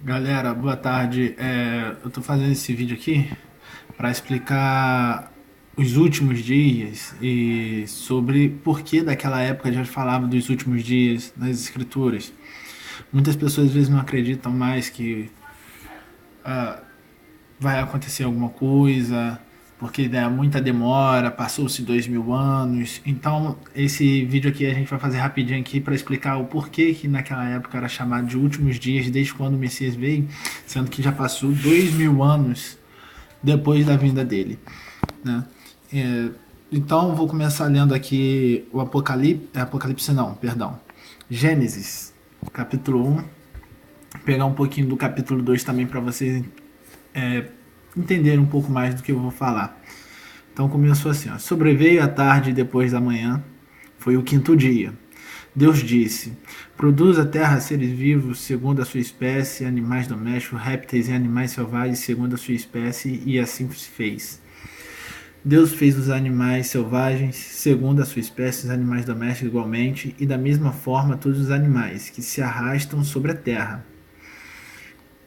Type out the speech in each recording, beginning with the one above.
Galera, boa tarde. Eu tô fazendo esse vídeo aqui para explicar os últimos dias e sobre por que daquela época já falava dos últimos dias nas escrituras. Muitas pessoas às vezes não acreditam mais que vai acontecer alguma coisa, porque dá muita demora, passou-se 2000 anos. Então, esse vídeo aqui a gente vai fazer rapidinho aqui para explicar o porquê que naquela época era chamado de últimos dias, desde quando o Messias veio, sendo que já passou 2000 anos depois da vinda dele, né? É, então, vou começar lendo aqui o Apocalipse não, perdão, Gênesis, capítulo 1, pegar um pouquinho do capítulo 2 também para vocês entenderem um pouco mais do que eu vou falar. Então começou assim, ó. Sobreveio a tarde depois da manhã, foi o quinto dia. Deus disse: produz a terra seres vivos segundo a sua espécie, animais domésticos, répteis e animais selvagens segundo a sua espécie, e assim se fez. Deus fez os animais selvagens segundo a sua espécie, os animais domésticos igualmente, e da mesma forma todos os animais que se arrastam sobre a terra.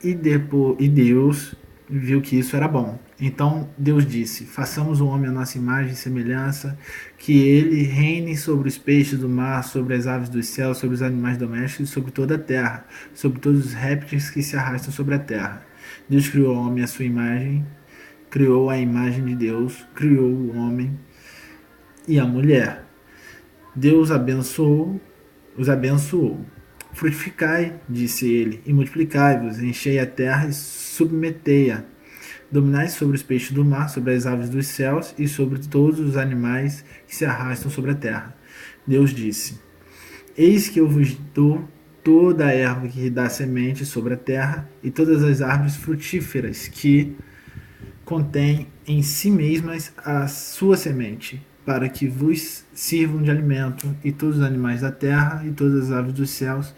E Deus viu que isso era bom. Então Deus disse: façamos o homem à nossa imagem e semelhança, que ele reine sobre os peixes do mar, sobre as aves dos céus, sobre os animais domésticos e sobre toda a terra, sobre todos os répteis que se arrastam sobre a terra. Deus criou o homem à sua imagem, criou a imagem de Deus, criou o homem e a mulher. Deus os abençoou. Frutificai, disse ele, e multiplicai-vos, enchei a terra e submetei-a. Dominai sobre os peixes do mar, sobre as aves dos céus e sobre todos os animais que se arrastam sobre a terra. Deus disse: eis que eu vos dou toda a erva que dá semente sobre a terra e todas as árvores frutíferas que contém em si mesmas a sua semente, para que vos sirvam de alimento, e todos os animais da terra, e todas as aves dos céus,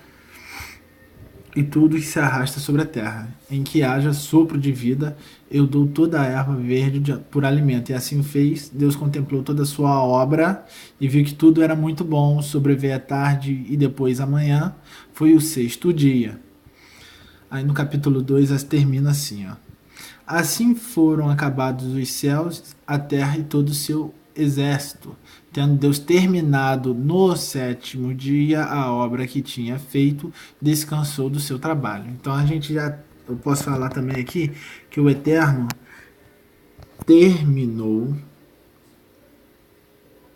e tudo que se arrasta sobre a terra, em que haja sopro de vida, eu dou toda a erva verde por alimento. E assim fez. Deus contemplou toda a sua obra e viu que tudo era muito bom. Sobreveio a tarde e depois a manhã. Foi o sexto dia. Aí no capítulo 2 as termina assim, ó. Assim foram acabados os céus, a terra e todo o seu exército, tendo Deus terminado no sétimo dia a obra que tinha feito, descansou do seu trabalho. Então a gente já, eu posso falar também aqui que o Eterno terminou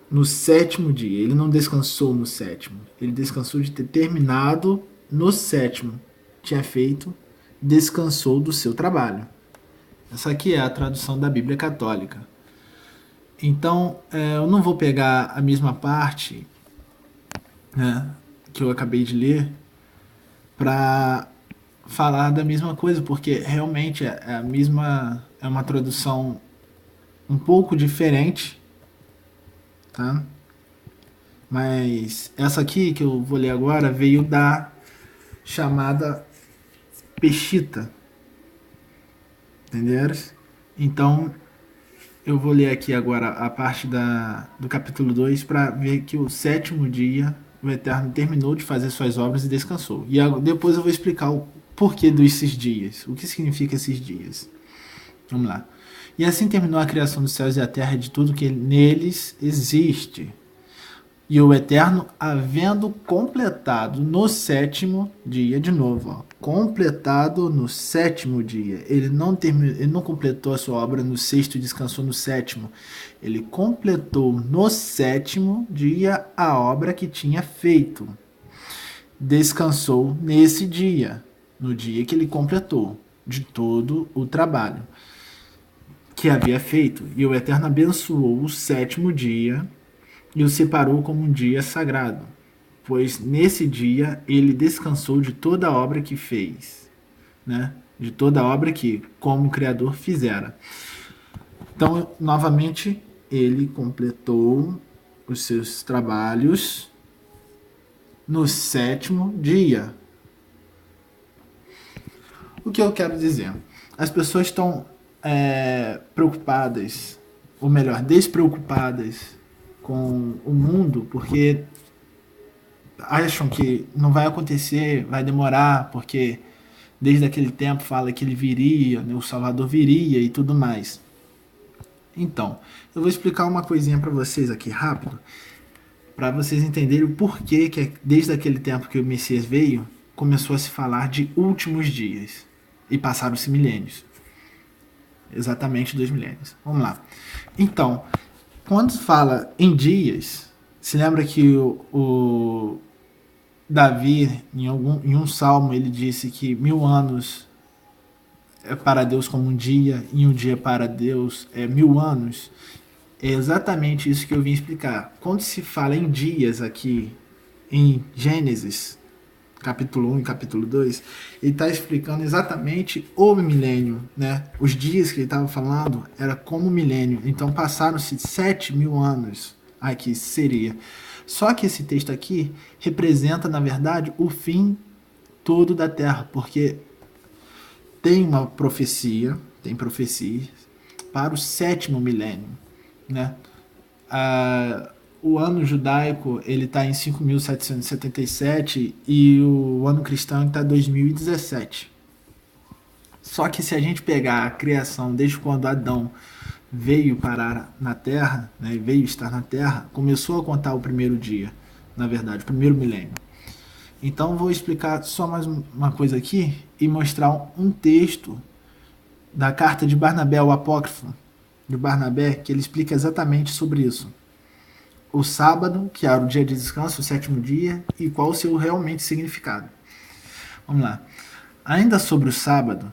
no sétimo dia. Ele não descansou no sétimo. Ele descansou de ter terminado no sétimo. Tinha feito, descansou do seu trabalho. Essa aqui é a tradução da Bíblia Católica. Então, eu não vou pegar a mesma parte, né, que eu acabei de ler para falar da mesma coisa, porque realmente é a mesma, é uma tradução um pouco diferente, tá? Mas essa aqui que eu vou ler agora veio da chamada Peshita, entenderam? Então, eu vou ler aqui agora a parte do capítulo 2 para ver que o sétimo dia o Eterno terminou de fazer suas obras e descansou. E depois eu vou explicar o porquê desses dias, o que significa esses dias. Vamos lá. E assim terminou a criação dos céus e da terra e de tudo que neles existe. E o Eterno, havendo completado no sétimo dia, de novo, ó, completado no sétimo dia. Ele não completou a sua obra no sexto e descansou no sétimo. Ele completou no sétimo dia a obra que tinha feito. Descansou nesse dia, no dia que ele completou de todo o trabalho que havia feito. E o Eterno abençoou o sétimo dia e o separou como um dia sagrado, pois nesse dia ele descansou de toda a obra que fez, né? De toda a obra que, como Criador, fizera. Então, novamente, ele completou os seus trabalhos no sétimo dia. O que eu quero dizer? As pessoas estão preocupadas, ou melhor, despreocupadas com o mundo, porque acham que não vai acontecer, vai demorar, porque desde aquele tempo fala que ele viria, né, o Salvador viria e tudo mais. Então, eu vou explicar uma coisinha para vocês aqui rápido, para vocês entenderem o porquê que desde aquele tempo que o Messias veio, começou a se falar de últimos dias e passaram-se milênios. Exatamente 2 milênios. Vamos lá. Então, quando fala em dias, se lembra que o Davi, em um salmo, ele disse que 1000 anos é para Deus como um dia, e um dia para Deus é 1000 anos. É exatamente isso que eu vim explicar. Quando se fala em dias aqui, em Gênesis, capítulo 1 e capítulo 2, ele está explicando exatamente o milênio, né? Os dias que ele estava falando era como milênio. Então passaram-se 7000 anos aqui, seria. Só que esse texto aqui representa, na verdade, o fim todo da Terra, porque tem uma profecia, tem profecias para o 7º milênio, né? O ano judaico ele está em 5.777 e o ano cristão está em 2017. Só que se a gente pegar a criação desde quando Adão veio parar na Terra, né, veio estar na Terra, começou a contar o primeiro dia, na verdade, o primeiro milênio. Então vou explicar só mais uma coisa aqui e mostrar um texto da carta de Barnabé, ao apócrifo de Barnabé, que ele explica exatamente sobre isso. O sábado, que era o dia de descanso, o 7º dia, e qual o seu realmente significado. Vamos lá. Ainda sobre o sábado,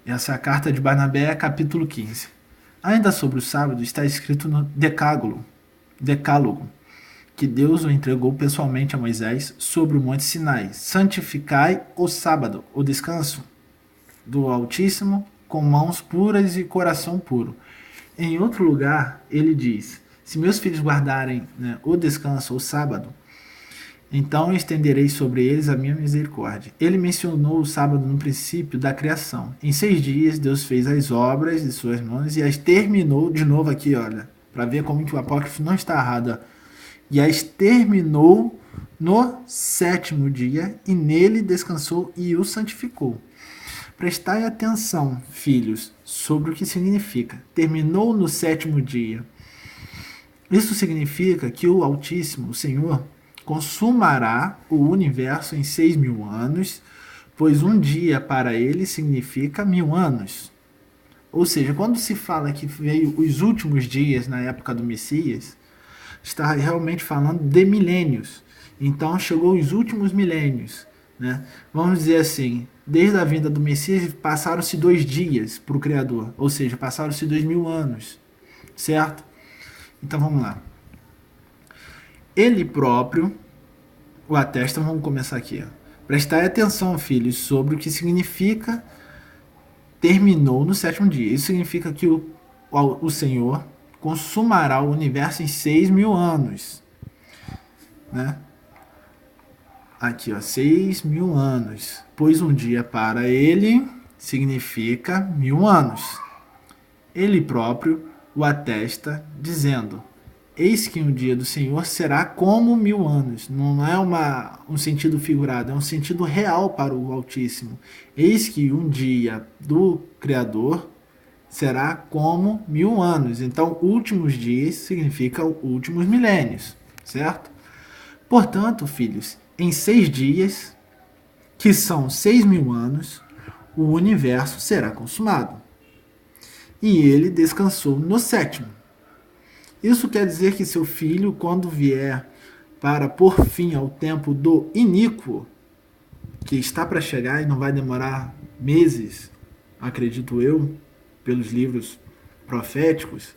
essa é a carta de Barnabé, capítulo 15. Ainda sobre o sábado está escrito no Decálogo, que Deus o entregou pessoalmente a Moisés sobre o monte Sinai. Santificai o sábado, o descanso do Altíssimo, com mãos puras e coração puro. Em outro lugar, ele diz: se meus filhos guardarem, né, o descanso, o sábado, então estenderei sobre eles a minha misericórdia. Ele mencionou o sábado no princípio da criação. Em 6 dias, Deus fez as obras de suas mãos e as terminou, de novo aqui, olha, para ver como que o apócrifo não está errado. E as terminou no 7º dia, e nele descansou e o santificou. Prestai atenção, filhos, sobre o que significa. Terminou no 7º dia. Isso significa que o Altíssimo, o Senhor, consumará o universo em 6.000 anos, pois um dia para ele significa 1000 anos. Ou seja, quando se fala que veio os últimos dias na época do Messias, está realmente falando de milênios. Então chegou os últimos milênios, né? Vamos dizer assim, desde a vinda do Messias passaram-se 2 dias para o Criador, ou seja, passaram-se 2000 anos, certo? Então vamos lá. Ele próprio o atesta, vamos começar aqui. Ó. Prestai atenção, filhos, sobre o que significa terminou no 7º dia. Isso significa que o Senhor consumará o universo em 6.000 anos. Né? Aqui, ó, 6.000 anos. Pois um dia para ele significa 1000 anos. Ele próprio o atesta, dizendo: eis que o dia do Senhor será como 1000 anos. Não é um sentido figurado, é um sentido real para o Altíssimo. Eis que um dia do Criador será como 1000 anos. Então, últimos dias significa últimos milênios, certo? Portanto, filhos, em 6 dias, que são 6.000 anos, o universo será consumado. E ele descansou no 7º. Isso quer dizer que seu filho, quando vier para pôr fim ao tempo do iníquo, que está para chegar e não vai demorar meses, acredito eu, pelos livros proféticos,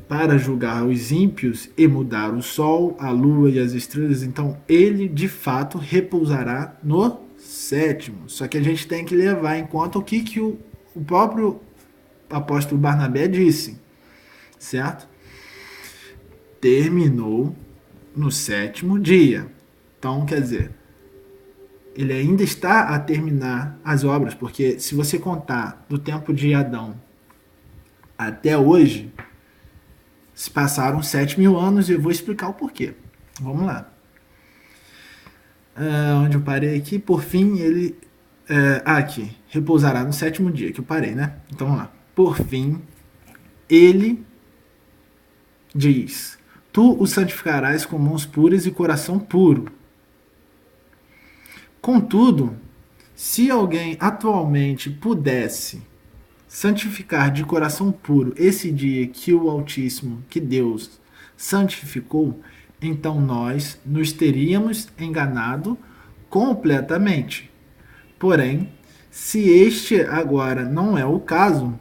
para julgar os ímpios e mudar o sol, a lua e as estrelas, então ele de fato repousará no 7º. Só que a gente tem que levar em conta o que o próprio apóstolo Barnabé disse, certo? Terminou no 7º dia. Então, quer dizer, ele ainda está a terminar as obras, porque se você contar do tempo de Adão até hoje, se passaram 7.000 anos, e eu vou explicar o porquê. Vamos lá. Onde eu parei aqui, por fim, ele Aqui, repousará no sétimo dia, que eu parei, né? Então vamos lá. Por fim, ele diz: tu o santificarás com mãos puras e coração puro. Contudo, se alguém atualmente pudesse santificar de coração puro esse dia que o Altíssimo, que Deus, santificou, então nós nos teríamos enganado completamente. Porém, se este agora não é o caso,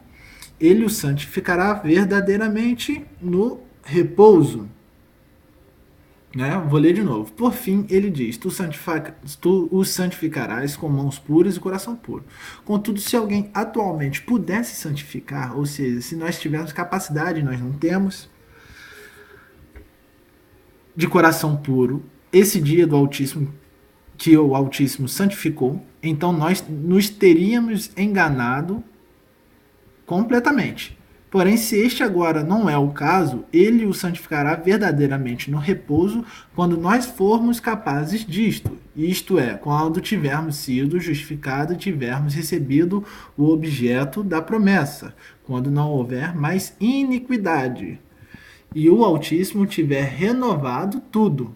ele o santificará verdadeiramente no repouso. Né? Vou ler de novo. Por fim, ele diz: tu os santificarás com mãos puras e coração puro. Contudo, se alguém atualmente pudesse santificar, ou seja, se nós tivermos capacidade, nós não temos, de coração puro, esse dia do Altíssimo, que o Altíssimo santificou, então nós nos teríamos enganado completamente. Porém, se este agora não é o caso, ele o santificará verdadeiramente no repouso, quando nós formos capazes disto, isto é, quando tivermos sido justificados e tivermos recebido o objeto da promessa, quando não houver mais iniquidade, e o Altíssimo tiver renovado tudo.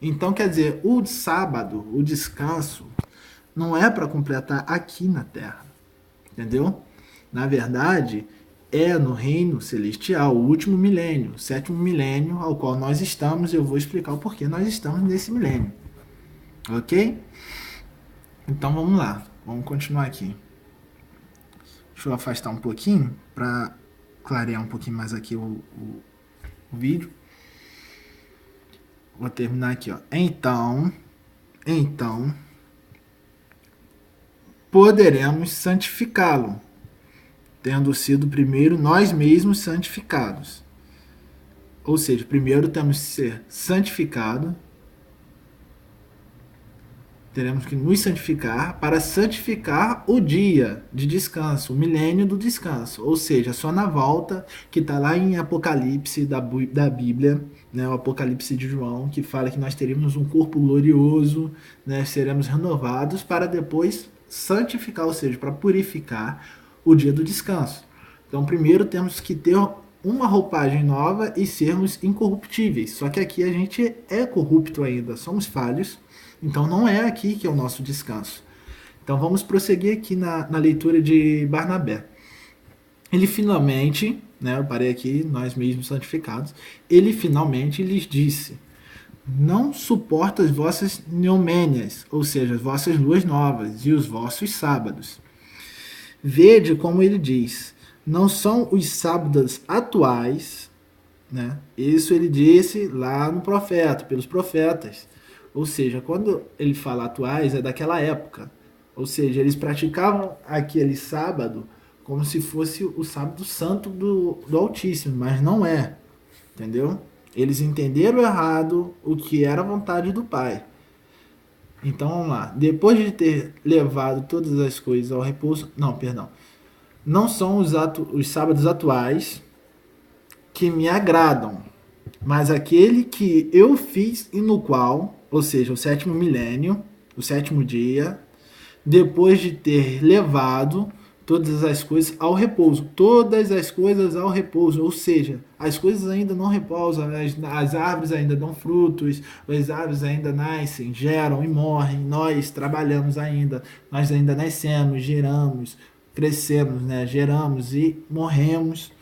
Então, quer dizer, o sábado, o descanso, não é para completar aqui na terra, entendeu? Na verdade, é no reino celestial, o último milênio, o sétimo milênio ao qual nós estamos. Eu vou explicar o porquê nós estamos nesse milênio. Ok? Então vamos lá, vamos continuar aqui. Deixa eu afastar um pouquinho para clarear um pouquinho mais aqui o vídeo. Vou terminar aqui, ó. Então, poderemos santificá-lo, tendo sido primeiro nós mesmos santificados. Ou seja, primeiro temos que ser santificados, teremos que nos santificar para santificar o dia de descanso, o milênio do descanso. Ou seja, só na volta, que está lá em Apocalipse da Bíblia, né, o Apocalipse de João, que fala que nós teremos um corpo glorioso, né, seremos renovados para depois santificar, ou seja, para purificar o dia do descanso. Então, primeiro temos que ter uma roupagem nova e sermos incorruptíveis. Só que aqui a gente é corrupto ainda, somos falhos. Então não é aqui que é o nosso descanso. Então vamos prosseguir aqui na leitura de Barnabé. Ele finalmente, né, eu parei aqui, nós mesmos santificados, ele finalmente lhes disse: não suporto as vossas neomênias, ou seja, as vossas luas novas e os vossos sábados. Vede como ele diz: não são os sábados atuais, né? Isso ele disse lá no profeta, pelos profetas. Ou seja, quando ele fala atuais, é daquela época. Ou seja, eles praticavam aquele sábado como se fosse o sábado santo do Altíssimo, mas não é. Entendeu? Eles entenderam errado o que era a vontade do Pai. Então vamos lá. Depois de ter levado todas as coisas ao repouso. Não, perdão. Não são os sábados atuais que me agradam, mas aquele que eu fiz e no qual, ou seja, o sétimo milênio, o sétimo dia, depois de ter levado todas as coisas ao repouso, todas as coisas ao repouso, ou seja, as coisas ainda não repousam, as árvores ainda dão frutos, as árvores ainda nascem, geram e morrem, nós trabalhamos ainda, nós ainda nascemos, geramos, crescemos, né? Geramos e morremos.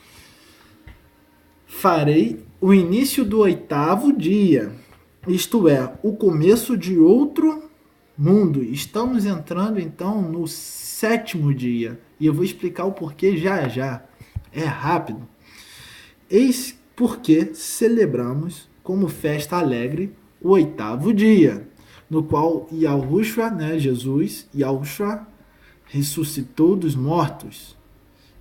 Farei o início do oitavo dia, isto é, o começo de outro mundo. Estamos entrando então no sétimo dia e eu vou explicar o porquê já já. É rápido. Eis porque celebramos como festa alegre o oitavo dia, no qual Yahushua, né, Jesus, Yahushua, ressuscitou dos mortos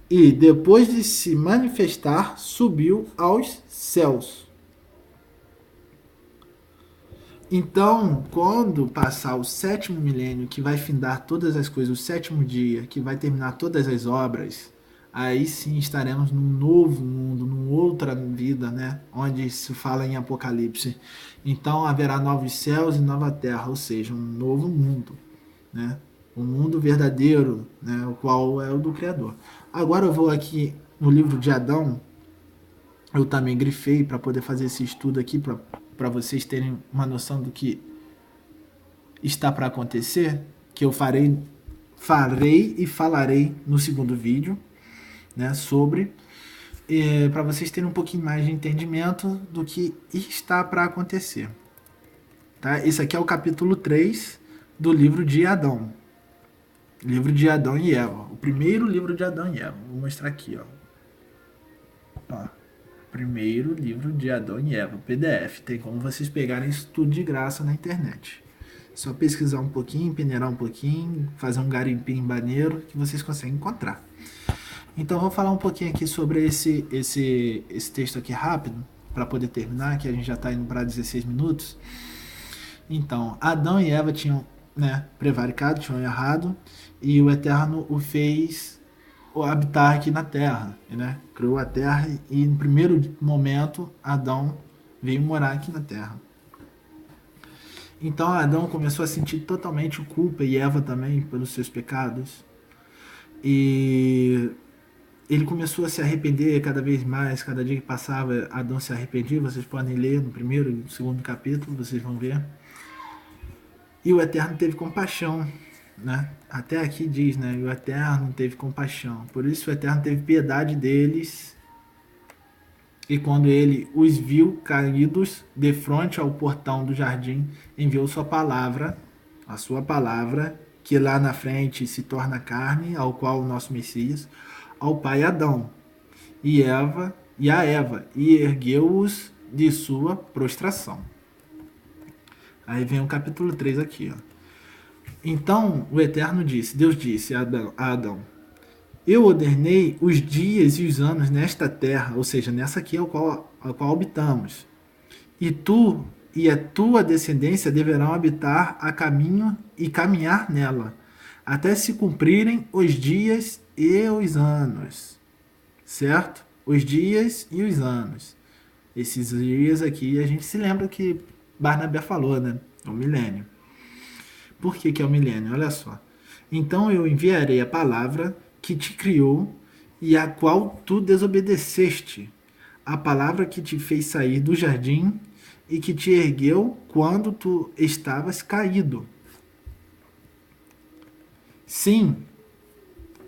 e, depois de se manifestar, subiu aos céus. Então, quando passar o sétimo milênio, que vai findar todas as coisas, o sétimo dia, que vai terminar todas as obras, aí sim estaremos num novo mundo, numa outra vida, né? Onde se fala em Apocalipse. Então haverá novos céus e nova terra, ou seja, um novo mundo, né? o mundo verdadeiro, né, o qual é o do Criador. Agora eu vou aqui no livro de Adão, eu também grifei para poder fazer esse estudo aqui, para vocês terem uma noção do que está para acontecer, que eu farei e falarei no segundo vídeo, né, sobre, para vocês terem um pouquinho mais de entendimento do que está para acontecer. Tá? Esse aqui é o capítulo 3 do livro de Adão. Livro de Adão e Eva. O primeiro livro de Adão e Eva. Vou mostrar aqui, ó. Primeiro livro de Adão e Eva, PDF. Tem como vocês pegarem isso tudo de graça na internet. Só pesquisar um pouquinho, peneirar um pouquinho, fazer um garimpinho maneiro que vocês conseguem encontrar. Então, vou falar um pouquinho aqui sobre esse texto aqui rápido, para poder terminar, que a gente já está indo para 16 minutos. Então, Adão e Eva tinham, né, prevaricado, tinham errado, e o Eterno o fez habitar aqui na Terra, né? Criou a Terra e no primeiro momento Adão veio morar aqui na Terra. Então Adão começou a sentir totalmente culpa e Eva também pelos seus pecados. E ele começou a se arrepender cada vez mais, cada dia que passava Adão se arrependia. Vocês podem ler no primeiro e no segundo capítulo, vocês vão ver. E o Eterno teve compaixão, né? Até aqui diz, né? E o Eterno teve compaixão. Por isso o Eterno teve piedade deles. E quando ele os viu caídos de frente ao portão do jardim, enviou sua palavra, a sua palavra, que lá na frente se torna carne, ao qual o nosso Messias, ao pai Adão e a Eva, e ergueu-os de sua prostração. Aí vem o capítulo 3 aqui, ó. Então o Eterno disse, Deus disse a Adão, eu ordenei os dias e os anos nesta terra, ou seja, nessa aqui a qual habitamos, e tu e a tua descendência deverão habitar a caminho e caminhar nela, até se cumprirem os dias e os anos, certo? Os dias e os anos. Esses dias aqui a gente se lembra que Barnabé falou, né? O milênio. Por que é o milênio? Olha só. Então eu enviarei a palavra que te criou e a qual tu desobedeceste, a palavra que te fez sair do jardim e que te ergueu quando tu estavas caído. Sim,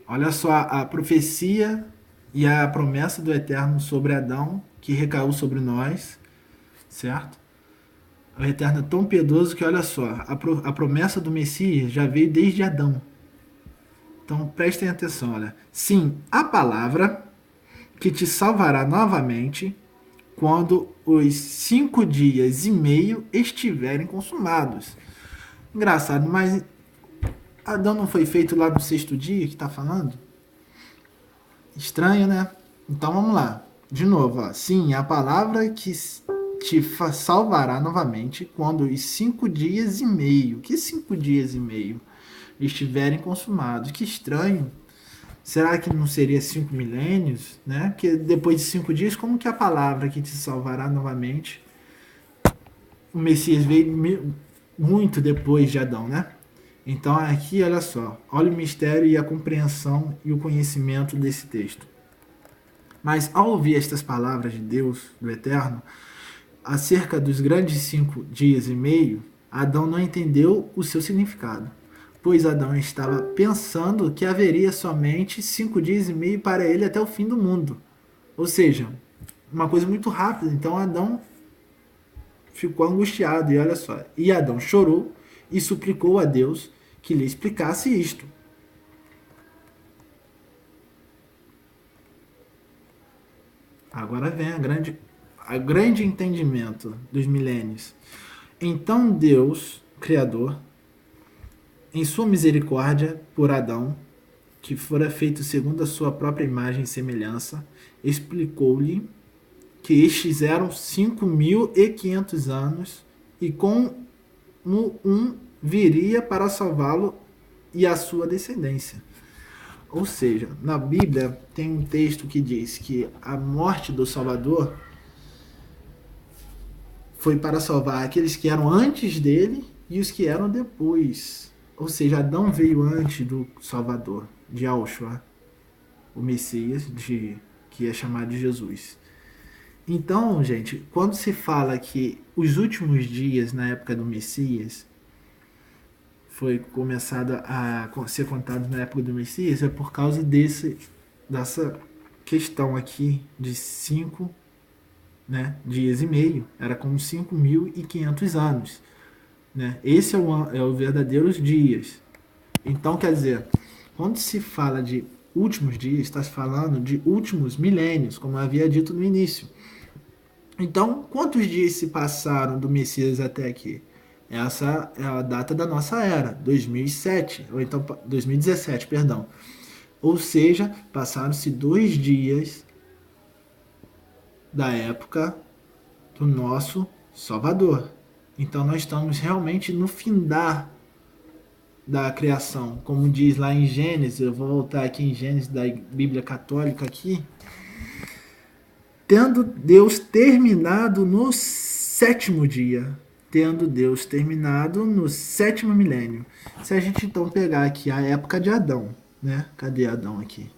olha só a profecia e a promessa do Eterno sobre Adão, que recaiu sobre nós, certo? O Eterno é tão piedoso que, olha só, a promessa do Messias já veio desde Adão. Então, prestem atenção, olha. Sim, a palavra que te salvará novamente quando os 5 dias e meio estiverem consumados. Engraçado, mas Adão não foi feito lá no 6º dia que está falando? Estranho, né? Então, vamos lá. De novo, ó. Sim, a palavra que te salvará novamente quando os 5 dias e meio. Que 5 dias e meio? Estiverem consumados. Que estranho. Será que não seria 5 milênios? Né? Porque depois de 5 dias, como que a palavra que te salvará novamente? O Messias veio muito depois de Adão, né? Então aqui, olha só. Olha o mistério e a compreensão e o conhecimento desse texto. Mas ao ouvir estas palavras de Deus, do Eterno, acerca dos grandes 5 dias e meio, Adão não entendeu o seu significado, pois Adão estava pensando que haveria somente 5 dias e meio para ele até o fim do mundo. Ou seja, uma coisa muito rápida. Então Adão ficou angustiado, e olha só. E Adão chorou e suplicou a Deus que lhe explicasse isto. Agora vem a grande entendimento dos milênios. Então Deus, Criador, em sua misericórdia por Adão, que fora feito segundo a sua própria imagem e semelhança, explicou-lhe que estes eram 5.500 anos e como um viria para salvá-lo e a sua descendência. Ou seja, na Bíblia tem um texto que diz que a morte do Salvador foi para salvar aqueles que eram antes dele e os que eram depois. Ou seja, Adão veio antes do Salvador, de Yahushua, o Messias, que é chamado de Jesus. Então, gente, quando se fala que os últimos dias na época do Messias foi começado a ser contado na época do Messias, é por causa dessa questão aqui de 5, né, dias e meio. Era como 5.500 anos. Né? Esse é o verdadeiro dias. Então, quer dizer, quando se fala de últimos dias, está se falando de últimos milênios, como eu havia dito no início. Então, quantos dias se passaram do Messias até aqui? Essa é a data da nossa era, 2007, ou então 2017, perdão. Ou seja, passaram-se 2 dias da época do nosso Salvador. Então, nós estamos realmente no findar da criação, como diz lá em Gênesis. Eu vou voltar aqui em Gênesis da Bíblia Católica aqui. Tendo Deus terminado no 7º dia. Tendo Deus terminado no 7º milênio. Se a gente então pegar aqui a época de Adão, né? Cadê Adão aqui?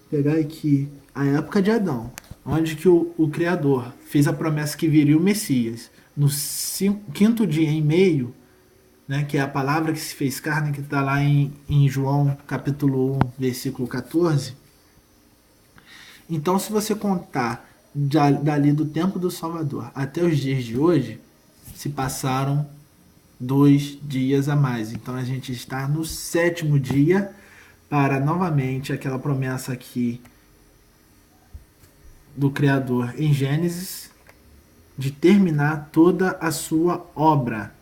Pegar aqui a época de Adão, onde que o Criador fez a promessa que viria o Messias. No 5º dia e meio, né, que é a palavra que se fez carne, que está lá em João capítulo 1, versículo 14. Então, se você contar dali do tempo do Salvador até os dias de hoje, se passaram 2 dias a mais. Então, a gente está no 7º dia para novamente aquela promessa aqui do Criador em Gênesis de terminar toda a sua obra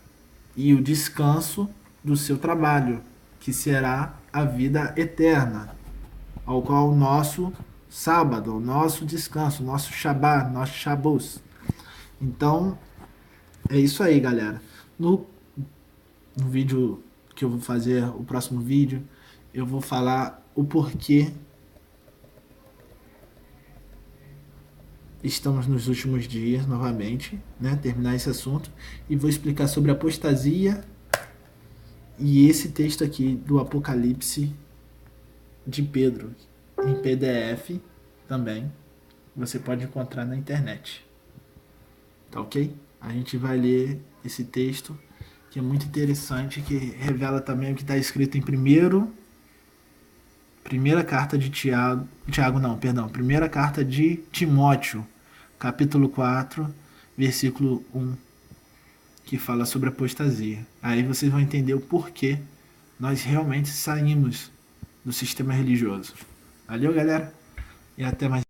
e o descanso do seu trabalho, que será a vida eterna, ao qual o nosso sábado, o nosso descanso, o nosso Shabbat, nosso Shabbos. Então, é isso aí, galera. No vídeo que eu vou fazer, o próximo vídeo, eu vou falar o porquê estamos nos últimos dias, novamente, né? Terminar esse assunto, e vou explicar sobre apostasia e esse texto aqui do Apocalipse de Pedro, em PDF também, você pode encontrar na internet. Tá ok? A gente vai ler esse texto, que é muito interessante, que revela também o que está escrito em primeira carta de primeira carta de Timóteo, capítulo 4, versículo 1, que fala sobre apostasia. Aí vocês vão entender o porquê nós realmente saímos do sistema religioso. Valeu, galera, e até mais.